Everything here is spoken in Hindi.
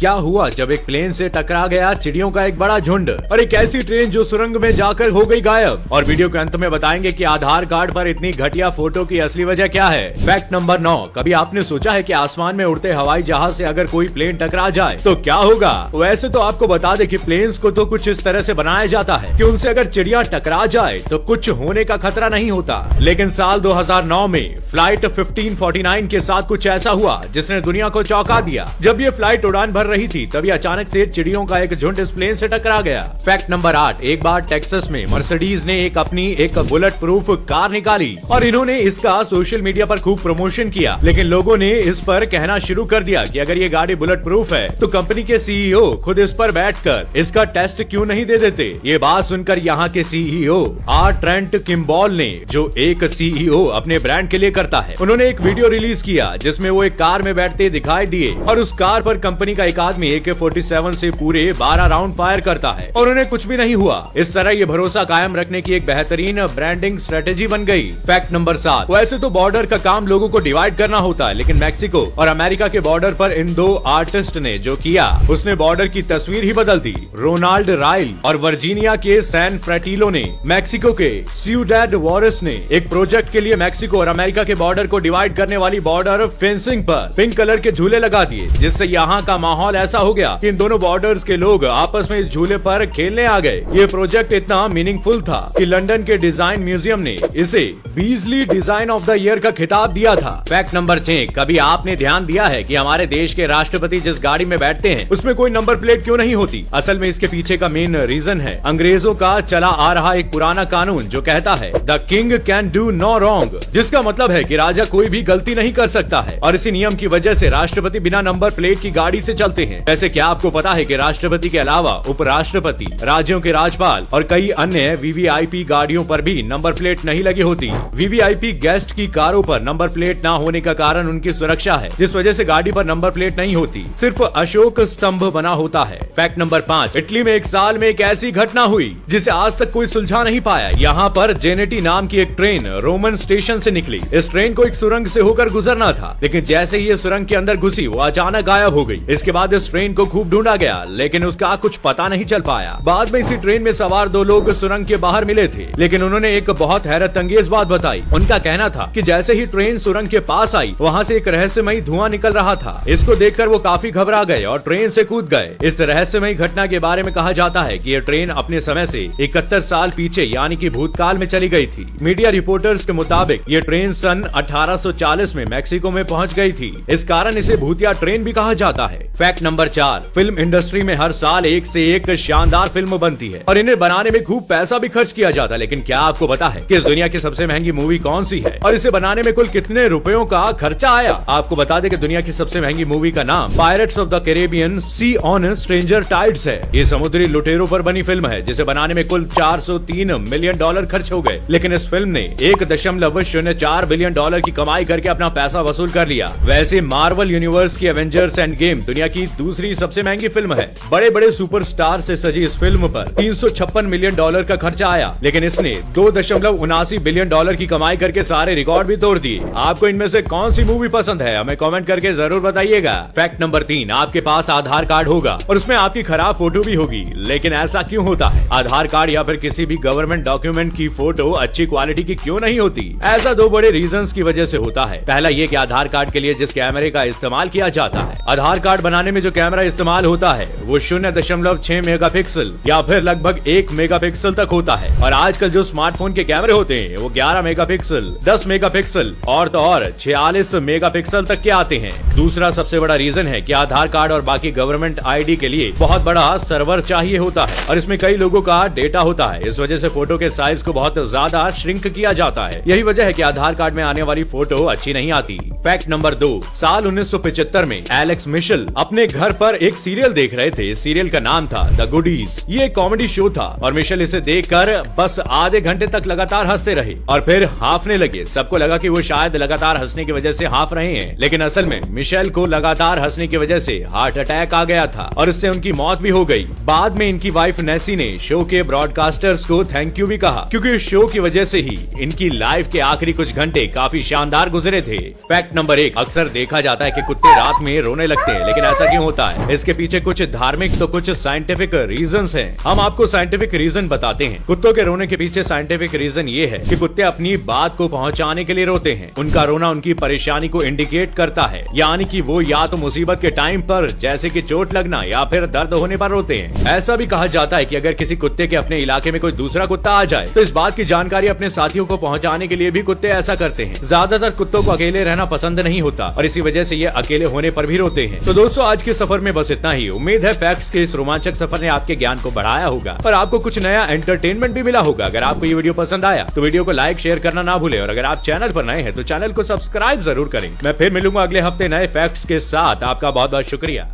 क्या हुआ जब एक प्लेन से टकरा गया चिड़ियों का एक बड़ा झुंड और एक ऐसी ट्रेन जो सुरंग में जाकर हो गई गायब। और वीडियो के अंत में बताएंगे कि आधार कार्ड पर इतनी घटिया फोटो की असली वजह क्या है। फैक्ट नंबर 9, कभी आपने सोचा है कि आसमान में उड़ते हवाई जहाज से अगर कोई प्लेन टकरा जाए तो क्या होगा? वैसे तो आपको बता दे कि प्लेन्स को तो कुछ इस तरह से बनाया जाता है कि उनसे अगर चिड़िया टकरा जाए तो कुछ होने का खतरा नहीं होता। लेकिन साल 2009 में फ्लाइट 1549 के साथ कुछ ऐसा हुआ जिसने दुनिया को चौंका दिया। जब ये फ्लाइट उड़ान भर रही थी तभी अचानक से चिड़ियों का एक झुंड इस प्लेन से टकरा गया। फैक्ट नंबर 8, एक बार टेक्सास में मर्सिडीज ने अपनी एक बुलेट प्रूफ कार निकाली और इन्होंने इसका सोशल मीडिया पर खूब प्रमोशन किया। लेकिन लोगों ने इस पर कहना शुरू कर दिया कि अगर ये गाड़ी बुलेट प्रूफ है तो कंपनी के सीईओ खुद इस पर बैठकर इसका टेस्ट क्यों नहीं दे देते। ये बात सुनकर यहाँ के सीईओ ट्रेंट किम्बॉल ने, जो एक सीईओ अपने ब्रांड के लिए करता है, उन्होंने एक वीडियो रिलीज किया जिसमें वो एक कार में बैठते दिखाई दिए और उस कार पर कंपनी का एक आदमी AK-47 से पूरे 12 राउंड फायर करता है और उन्हें कुछ भी नहीं हुआ। इस तरह ये भरोसा कायम रखने की एक बेहतरीन ब्रांडिंग स्ट्रेटेजी बन गई। फैक्ट नंबर 7, वैसे तो बॉर्डर का काम लोगों को डिवाइड करना होता है, लेकिन मैक्सिको और अमेरिका के बॉर्डर पर इन दो आर्टिस्ट ने जो किया उसने बॉर्डर की तस्वीर ही बदल दी। रोनाल्ड राइल और वर्जीनिया के सैन फ्रेटिलो ने मैक्सिको के सिउडैड वॉरेस ने एक प्रोजेक्ट के लिए मैक्सिको और अमेरिका के बॉर्डर को डिवाइड करने वाली बॉर्डर फेंसिंग पर पिंक कलर के झूले लगा दिए, जिससे यहाँ का माहौल ऐसा हो गया कि इन दोनों बॉर्डर्स के लोग आपस में इस झूले पर खेलने आ गए। ये प्रोजेक्ट इतना मीनिंगफुल था कि लंदन के डिजाइन म्यूजियम ने इसे बीजली डिजाइन ऑफ द ईयर का खिताब दिया था। फैक्ट नंबर 6, कभी आपने ध्यान दिया है कि हमारे देश के राष्ट्रपति जिस गाड़ी में बैठते हैं उसमें कोई नंबर प्लेट क्यों नहीं होती? असल में इसके पीछे का मेन रीजन है अंग्रेजों का चला आ रहा एक पुराना कानून जो कहता है the king can do no wrong, जिसका मतलब है कि राजा कोई भी गलती नहीं कर सकता है और इसी नियम की वजह से राष्ट्रपति बिना नंबर प्लेट की गाड़ी से चलते हैं। वैसे क्या आपको पता है कि राष्ट्रपति के अलावा उपराष्ट्रपति, राज्यों के राज्यपाल और कई अन्य VVIP गाड़ियों पर भी नंबर प्लेट नहीं लगी होती। VVIP गेस्ट की कारों पर नंबर प्लेट न होने का कारण उनकी सुरक्षा है, जिस वजह से गाड़ी पर नंबर प्लेट नहीं होती, सिर्फ अशोक स्तंभ बना होता है। फैक्ट नंबर 5, इटली में एक साल में एक ऐसी घटना हुई जिसे आज तक कोई सुलझा नहीं पाया। यहाँ पर जेनेटी नाम की एक ट्रेन रोमन स्टेशन से निकली। इस ट्रेन को एक सुरंग से होकर गुजरना था, लेकिन जैसे ही ये सुरंग के अंदर घुसी वो अचानक गायब हो गई। इसके बाद इस ट्रेन को खूब ढूंढा गया लेकिन उसका कुछ पता नहीं चल पाया। बाद में इसी ट्रेन में सवार 2 लोग सुरंग के बाहर मिले थे, लेकिन उन्होंने एक बहुत हैरत अंगेज बात बताई। उनका कहना था कि जैसे ही ट्रेन सुरंग के पास आई वहाँ से एक रहस्यमयी धुआं निकल रहा था। इसको देखकर वो काफी घबरा गए और ट्रेन से कूद गए। इस रहस्यमयी घटना के बारे में कहा जाता है कि ये ट्रेन अपने समय से 71 साल पीछे यानी कि भूतकाल में चली गई थी। मीडिया रिपोर्टर्स के मुताबिक ये ट्रेन सन 1840 में मैक्सिको में पहुंच गई थी। इस कारण इसे भूतिया ट्रेन भी कहा जाता है। फैक्ट नंबर 4, फिल्म इंडस्ट्री में हर साल एक से एक शानदार फिल्म बनती है और इन्हें बनाने में खूब पैसा भी खर्च किया जाता है। लेकिन क्या आपको पता है कि इस दुनिया की सबसे महंगी मूवी कौन सी है और इसे बनाने में कुल कितने रुपयों का खर्चा आया? आपको बता दें कि दुनिया की सबसे महंगी मूवी का नाम Pirates of the Caribbean sea on Stranger Tides है। ये समुद्री लुटेरों पर बनी फिल्म है जिसे बनाने में कुल $403 मिलियन खर्च हो गए, लेकिन इस फिल्म ने $1.04 बिलियन की कमाई करके अपना पैसा वसूल कर लिया। वैसे मार्वल यूनिवर्स की एवेंजर्स एंड गेम दुनिया की दूसरी सबसे महंगी फिल्म है। बड़े बड़े सुपरस्टार से सजी इस फिल्म पर $356 मिलियन का खर्चा आया, लेकिन इसने $2.79 बिलियन की कमाई करके सारे रिकॉर्ड भी तोड़ दिए। आपको इनमें से कौन सी मूवी पसंद है हमें कमेंट करके जरूर बताइएगा। फैक्ट नंबर 3, आपके पास आधार कार्ड होगा और उसमें आपकी खराब फोटो भी होगी, लेकिन ऐसा क्यों होता है? आधार कार्ड या फिर किसी भी गवर्नमेंट डॉक्यूमेंट की फोटो अच्छी क्वालिटी की क्यों नहीं होती? ऐसा 2 बड़े रीजंस की वजह से होता है। पहला ये कि आधार कार्ड के लिए जिस कैमरे का इस्तेमाल किया जाता है, आधार कार्ड बनाने में जो कैमरा इस्तेमाल होता है वो 0.6 मेगापिक्सल या फिर लगभग 1 मेगापिक्सल तक होता है और आजकल जो स्मार्टफोन के कैमरे होते हैं वो 11 मेगापिक्सल, 10 मेगापिक्सल और तो और 46 मेगापिक्सल तक के आते हैं। दूसरा सबसे बड़ा रीजन है कि आधार कार्ड और बाकी गवर्नमेंट ID के लिए बहुत बड़ा सर्वर चाहिए होता है और इसमें कई लोगों का डेटा होता है। इस वजह से फोटो के साइज को बहुत ज्यादा श्रिंक किया जाता है। यही वजह है कि आधार कार्ड में आने वाली फोटो अच्छी नहीं आती। फैक्ट नंबर 2, साल 1975 में एलेक्स मिशेल अपने घर पर एक सीरियल देख रहे थे। इस सीरियल का नाम था द गुडीज। ये एक कॉमेडी शो था और मिशेल इसे देखकर बस आधे घंटे तक लगातार हंसते रहे और फिर हांफने लगे। सबको लगा कि वो शायद लगातार हंसने की वजह से हांफ रहे हैं, लेकिन असल में मिशेल को लगातार हंसने की वजह से हार्ट अटैक आ गया था और इससे उनकी मौत भी हो गई। बाद में इनकी वाइफ नेसी ने शो के ब्रॉडकास्टर्स को थैंक यू भी कहा, क्योंकि इस शो की वजह से ही इनकी लाइफ के आखिरी कुछ घंटे काफी शानदार गुजरे थे। फैक्ट नंबर 1, अक्सर देखा जाता है कि कुत्ते रात में रोने लगते हैं, लेकिन ऐसा क्यों होता है। इसके पीछे कुछ धार्मिक तो कुछ साइंटिफिक रीजंस हैं। हम आपको साइंटिफिक रीजन बताते हैं। कुत्तों के रोने के पीछे साइंटिफिक रीजन ये है कि कुत्ते अपनी बात को पहुंचाने के लिए रोते हैं। उनका रोना उनकी परेशानी को इंडिकेट करता है, यानी कि वो या तो मुसीबत के टाइम पर जैसे कि चोट लगना या फिर दर्द होने पर रोते हैं। ऐसा भी कहा जाता है कि अगर किसी कुत्ते के अपने इलाके में कोई दूसरा कुत्ता आ जाए तो इस बात की जानकारी अपने साथियों को पहुंचाने के लिए भी कुत्ते ऐसा करते हैं। ज्यादातर कुत्तों को अकेले रहना पसंद नहीं होता और इसी वजह से ये अकेले होने पर भी रोते हैं। तो दोस्तों, आज के सफर में बस इतना ही। उम्मीद है फैक्ट्स के इस रोमांचक सफर ने आपके ज्ञान को बढ़ाया होगा और आपको कुछ नया एंटरटेनमेंट भी मिला होगा। अगर आपको ये वीडियो पसंद आया तो वीडियो को लाइक शेयर करना ना भूले और अगर आप चैनल पर नए हैं तो चैनल को सब्सक्राइब जरूर करें। मैं फिर मिलूंगा अगले हफ्ते नए फैक्ट्स के साथ। आपका बहुत बहुत शुक्रिया।